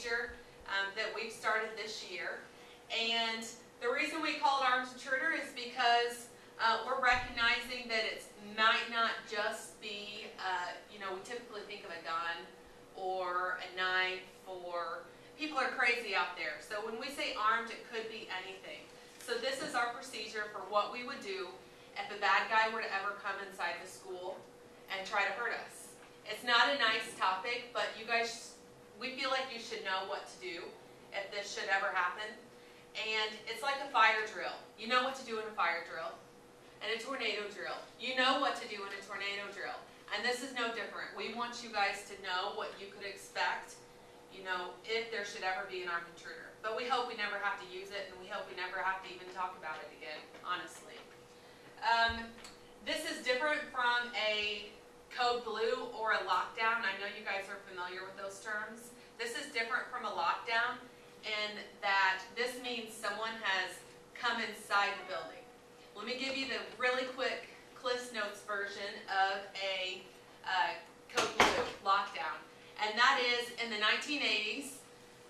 procedure that we've started this year. And the reason we call it armed intruder is because we're recognizing that it might not just be, you know, we typically think of a gun or a knife, or people are crazy out there. So when we say armed, it could be anything. So this is our procedure for what we would do if a bad guy were to ever come inside the school and try to hurt us. It's not a nice topic, but you guys, we feel like you should know what to do if this should ever happen. And it's like a fire drill. You know what to do in a fire drill. And a tornado drill. You know what to do in a tornado drill. And this is no different. We want you guys to know what you could expect, you know, if there should ever be an armed intruder. But we hope we never have to use it, and we hope we never have to even talk about it again, honestly. This is different from a code blue or a lockdown. I know you guys are familiar with those terms. This is different from a lockdown in that this means someone has come inside the building. Let me give you the really quick Cliff's Notes version of a code blue lockdown. And that is in the 1980s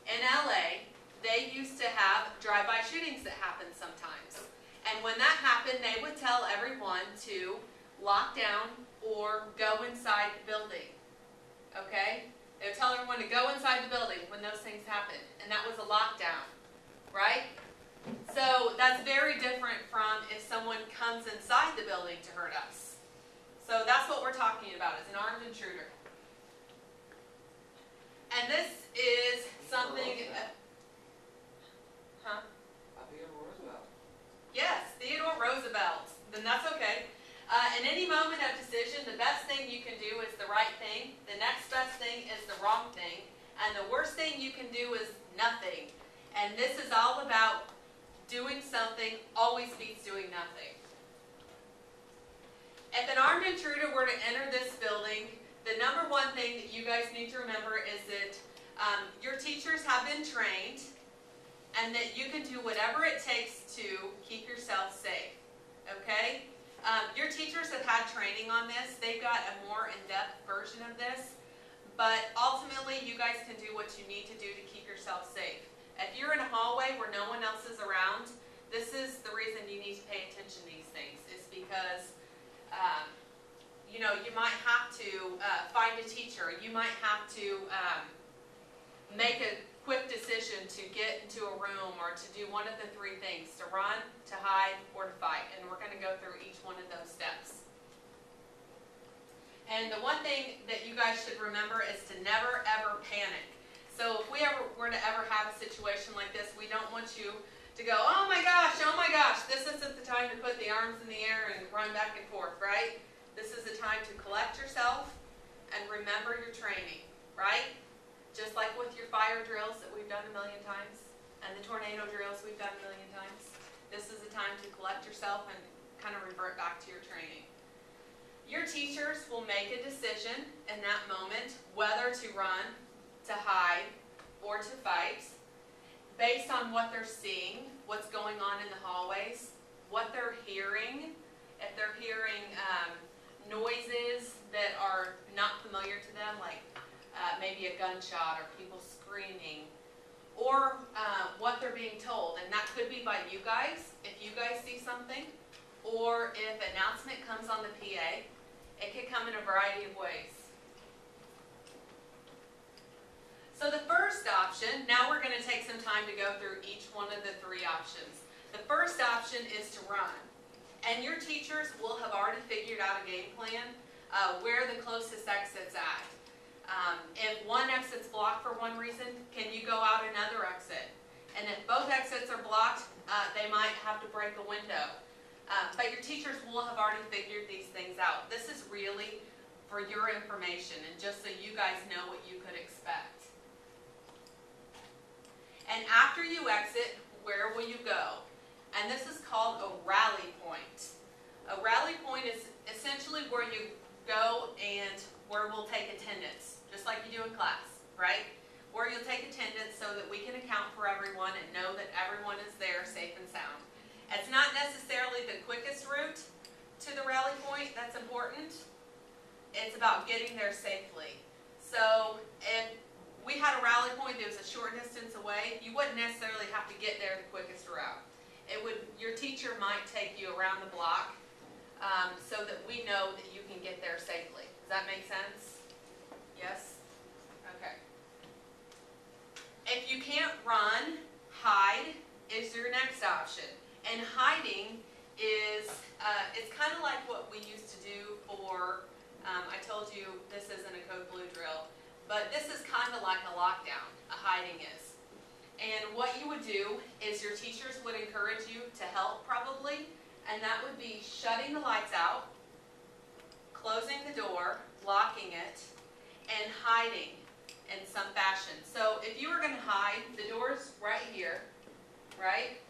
in LA, they used to have drive-by shootings that happened sometimes. And when that happened, they would tell everyone to lock down or go inside the building. Okay? They would tell everyone to go inside the building when those things happened. And that was a lockdown, right? So that's very different from if someone comes inside the building to hurt us. So that's what we're talking about, is an armed intruder. And this is something... Huh? Theodore Roosevelt. Yes, Theodore Roosevelt. Then that's okay. In any moment of decision, the best thing you can do is the right thing. The next best thing is the wrong thing. And the worst thing you can do is nothing. And this is all about doing something always beats doing nothing. If an armed intruder were to enter this building, the number one thing that you guys need to remember is that your teachers have been trained and that you can do whatever it takes to keep yourself safe. Okay? Your teachers have had training on this. They've got a more in-depth version of this. But ultimately, you guys can do what you need to do to keep yourself safe. If you're in a hallway where no one else is around, this is the reason you need to pay attention to these things. It's because, you know, you might have to find a teacher. You might have to make a quick decision to get into a room or to do one of the three things, to run, to hide, or to fight. And we're going to go through each one of those steps. And the one thing that you guys should remember is to never, ever panic. So if we were to ever have a situation like this, we don't want you to go, oh my gosh, this isn't the time to put the arms in the air and run back and forth, right? This is the time to collect yourself and remember your training, right? Just like with your fire drills that we've done a million times and the tornado drills we've done a million times. This is the time to collect yourself and kind of revert back to your training. Your teachers will make a decision in that moment whether to run, to hide, or to fight, based on what they're seeing, what's going on in the hallways, what they're hearing. If they're hearing noises that are not familiar to them, like maybe a gunshot or people screaming, or what they're being told. And that could be by you guys, if you guys see something, or if an announcement comes on the PA. It could come in a variety of ways. So the first option, now we're going to take some time to go through each one of the three options. The first option is to run. And your teachers will have already figured out a game plan where the closest exit's at. If one exit's blocked for one reason, can you go out another exit? And if both exits are blocked, they might have to break a window. But your teachers will have already figured these things out. This is really for your information and just so you guys know what you could expect. And after you exit, where will you go? And this is called a rally point. A rally point is essentially where you go and where we'll take attendance, just like you do in class, right? Where you'll take attendance so that we can account for everyone and know that everyone is there safe and sound. It's not necessarily the quickest route to the rally point that's important. It's about getting there safely. So if we had a rally point that was a short distance away, you wouldn't necessarily have to get there the quickest route. Your teacher might take you around the block so that we know that you can get there safely. Does that make sense? Yes? Okay. If you can't run, hide is your next option. And hiding is, it's kind of like what we used to do for, I told you this isn't a code blue drill, but this is kind of like a lockdown, a hiding is. And what you would do is your teachers would encourage you to help probably, and that would be shutting the lights out, closing the door, locking it, and hiding in some fashion. So if you were going to hide, the door's right here, right?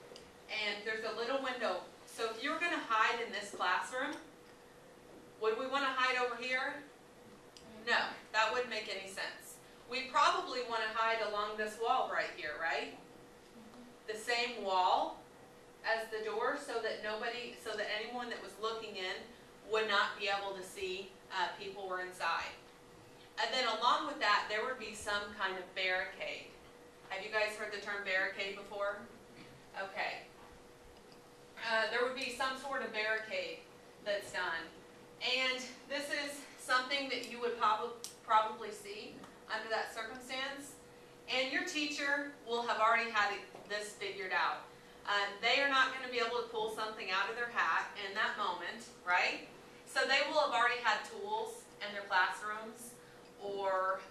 And there's a little window. So if you were going to hide in this classroom, would we want to hide over here? No, that wouldn't make any sense. We probably want to hide along this wall right here, right? The same wall as the door so that anyone that was looking in would not be able to see people were inside. And then along with that, there would be some kind of barricade. Have you guys heard the term barricade before? Okay. There would be some sort of barricade that's done. And this is something that you would probably see under that circumstance. And your teacher will have already had this figured out. They are not going to be able to pull something out of their hat in that moment, right? So they will have already had tools in their classrooms or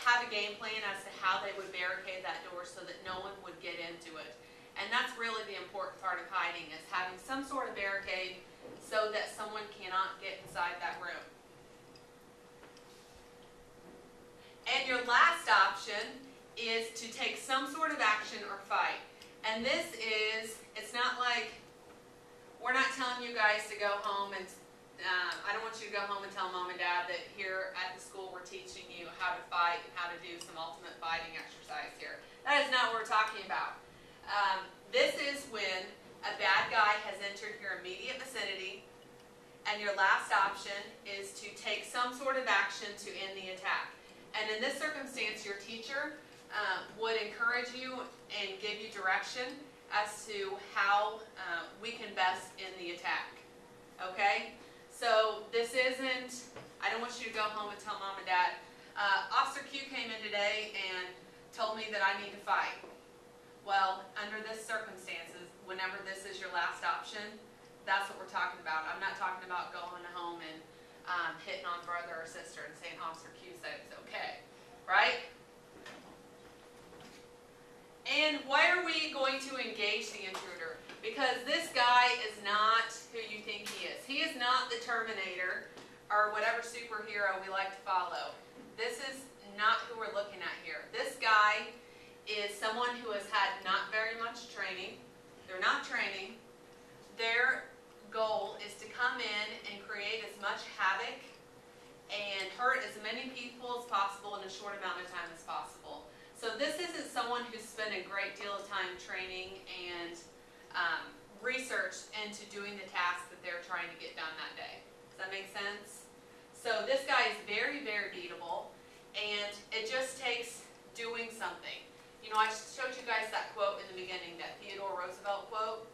have a game plan as to how they would barricade that door so that no one would get into it. And that's really the important part of hiding, is having some sort of barricade so that someone cannot get inside that room. And your last option is to take some sort of action or fight. And this is, it's not like, we're not telling you guys to go home and, I don't want you to go home and tell mom and dad that here at the school we're teaching you how to fight and how to do some ultimate fighting exercise here. That is not what we're talking about. This is when a bad guy has entered your immediate vicinity and your last option is to take some sort of action to end the attack. And in this circumstance, your teacher would encourage you and give you direction as to how we can best end the attack. Okay? So this isn't, I don't want you to go home and tell mom and dad, Officer Q came in today and told me that I need to fight. Well, under this circumstances, whenever this is your last option, that's what we're talking about. I'm not talking about going home and hitting on brother or sister and saying Officer Q said it's okay, right? And why are we going to engage the intruder? Because this guy is not who you think he is. He is not the Terminator or whatever superhero we like to follow. This is not who we're looking at here. This guy is someone who has had not very much training. They're not training. Their goal is to come in and create as much havoc and hurt as many people as possible in a short amount of time as possible. So this isn't someone who's spent a great deal of time training and research into doing the task that they're trying to get done that day. Does that make sense? So this guy is very, very beatable, and it just takes doing something. You know, I showed you guys that quote in the beginning, that Theodore Roosevelt quote,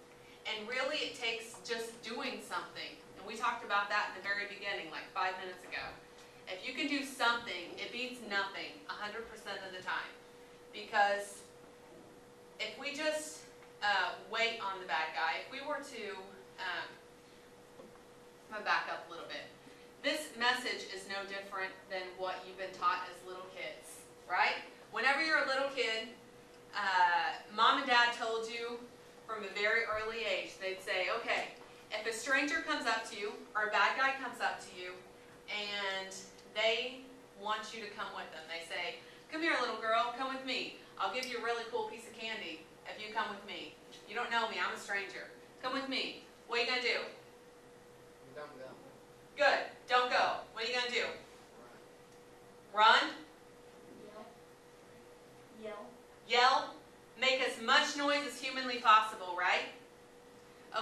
and really it takes just doing something. And we talked about that in the very beginning, like 5 minutes ago. If you can do something, it beats nothing 100% of the time. Because if we just wait on the bad guy, if we were to, I'm going to back up a little bit. This message is no different than what you've been taught as little kids, right? Whenever you're a little kid, mom and dad told you from a very early age, they'd say, okay, if a stranger comes up to you, or a bad guy comes up to you, and they want you to come with them, they say, come here little girl, come with me. I'll give you a really cool piece of candy if you come with me. You don't know me, I'm a stranger. Come with me. What are you going to do? Don't go. Good. Don't go. What are you going to do? Run? Yell. Yell? Make as much noise as humanly possible, right?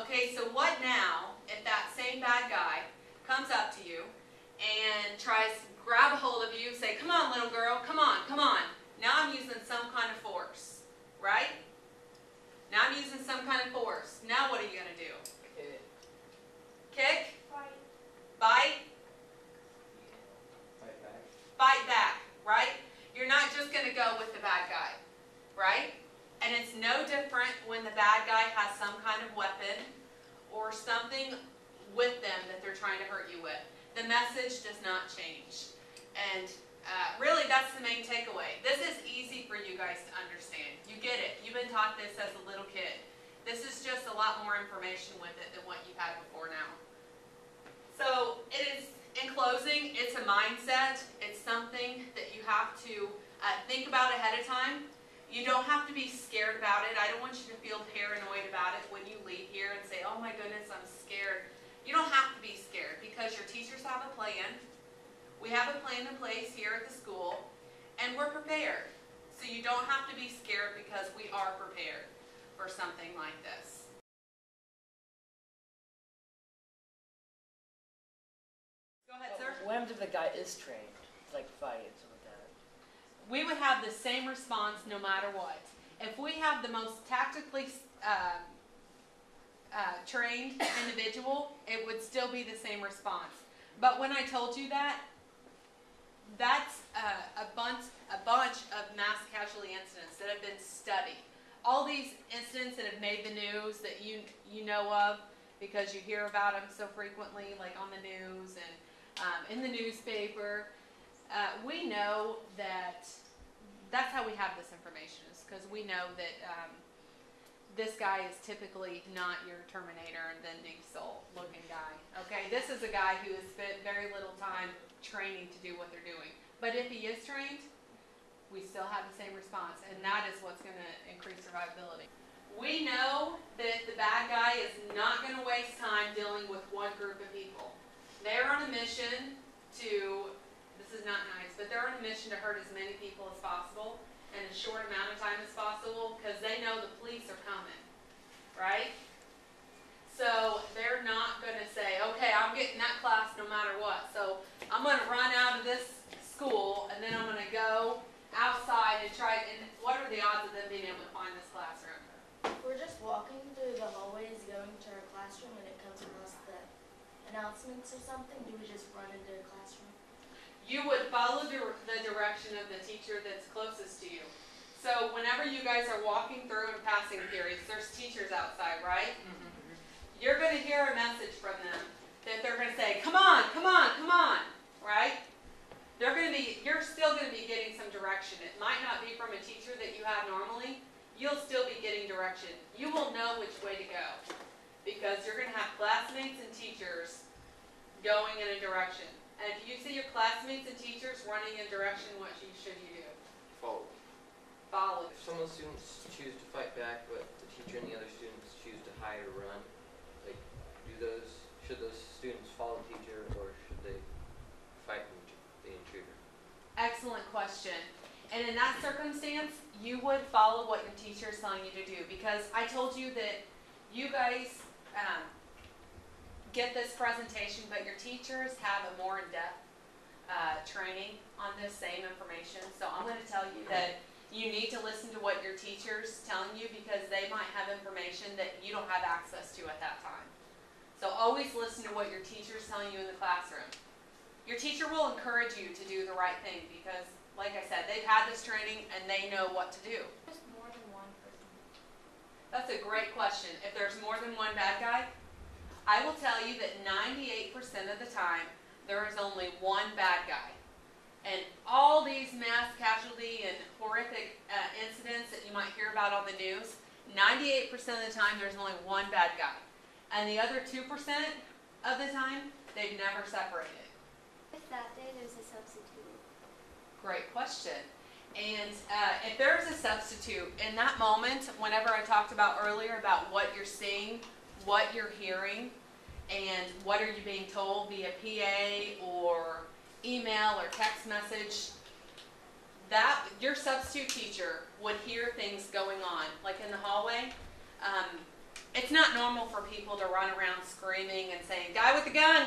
Okay, so what now if that same bad guy comes up to you and tries to grab a hold of you, say, come on little girl, come on, come on. Now I'm using some kind of force, right? Now I'm using some kind of force. Now what are you going to do? Kick? Bite? Fight back, right? You're not just going to go with the bad guy, right? And it's no different when the bad guy has some kind of weapon or something with them that they're trying to hurt you with. The message does not change. And really, that's the main takeaway. This is easy for you guys to understand. You get it. You've been taught this as a little kid. This is just a lot more information with it than what you've had before now. So it is, in closing, it's a mindset. It's something that you have to think about ahead of time. You don't have to be scared about it. I don't want you to feel paranoid about it when you leave here and say, oh my goodness, I'm scared. You don't have to be scared because your teachers have a plan. We have a plan in place here at the school, and we're prepared. So you don't have to be scared because we are prepared for something like this. Go ahead, sir. What happens if the guy is trained, like fight and stuff like that? We would have the same response no matter what. If we have the most tactically trained individual, it would still be the same response. But when I told you that, that's a bunch of mass casualty incidents that have been studied. All these incidents that have made the news that you know of because you hear about them so frequently, like on the news and in the newspaper. We know that that's how we have this information, is because we know that this guy is typically not your Terminator and Vin Diesel looking guy. Okay, this is a guy who has spent very little time training to do what they're doing. But if he is trained, we still have the same response, and that is what's going to increase survivability. We know that the bad guy is not going to waste time dealing with one group of people. They're on a mission to, this is not nice, but they're on a mission to hurt as many people as possible in a short amount of time as possible because they know the police are coming, right? So they're not going to say, okay, I'm getting that class no matter what. So I'm going to run out of this school and then I'm going to go outside and try, and what are the odds of them being able to find this classroom? We're just walking through the hallways going to our classroom and it comes across the announcements or something. Do we just run into the classroom? You would follow the direction of the teacher that's closest to you. So whenever you guys are walking through and passing periods, there's teachers outside, right? Mm-hmm. You're going to hear a message from them that they're going to say, come on, come on, come on, right? You're still going to be getting some direction. It might not be from a teacher that you have normally. You'll still be getting direction. You will know which way to go because you're going to have classmates and teachers going in a direction. And if you see your classmates and teachers running in a direction, what should you do? Follow. Follow. If some of the students choose to fight back, but the teacher and the other students choose to hide or run, like, should those students follow the teacher or should they fight the intruder? Excellent question. And in that circumstance, you would follow what your teacher is telling you to do because I told you that you guys get this presentation, but your teachers have a more in-depth training on this same information. So I'm going to tell you that you need to listen to what your teacher's telling you because they might have information that you don't have access to at that time. So always listen to what your teacher's telling you in the classroom. Your teacher will encourage you to do the right thing because, like I said, they've had this training and they know what to do. Just more than one person. That's a great question. If there's more than one bad guy, I will tell you that 98% of the time, there is only one bad guy. And all these mass casualty and horrific incidents that you might hear about on the news, 98% of the time, there's only one bad guy. And the other 2% of the time, they've never separated. If that day there's a substitute. Great question. And if there's a substitute, in that moment, whenever I talked about earlier about what you're seeing, what you're hearing, and what are you being told via PA or email or text message, that your substitute teacher would hear things going on, like in the hallway. It's not normal for people to run around screaming and saying, guy with the gun, or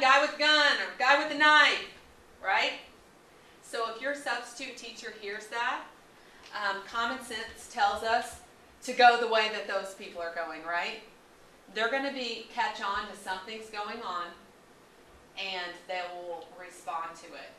guy with the knife, right? So if your substitute teacher hears that, common sense tells us to go the way that those people are going, right? They're going to catch on to something's going on, and they will respond to it.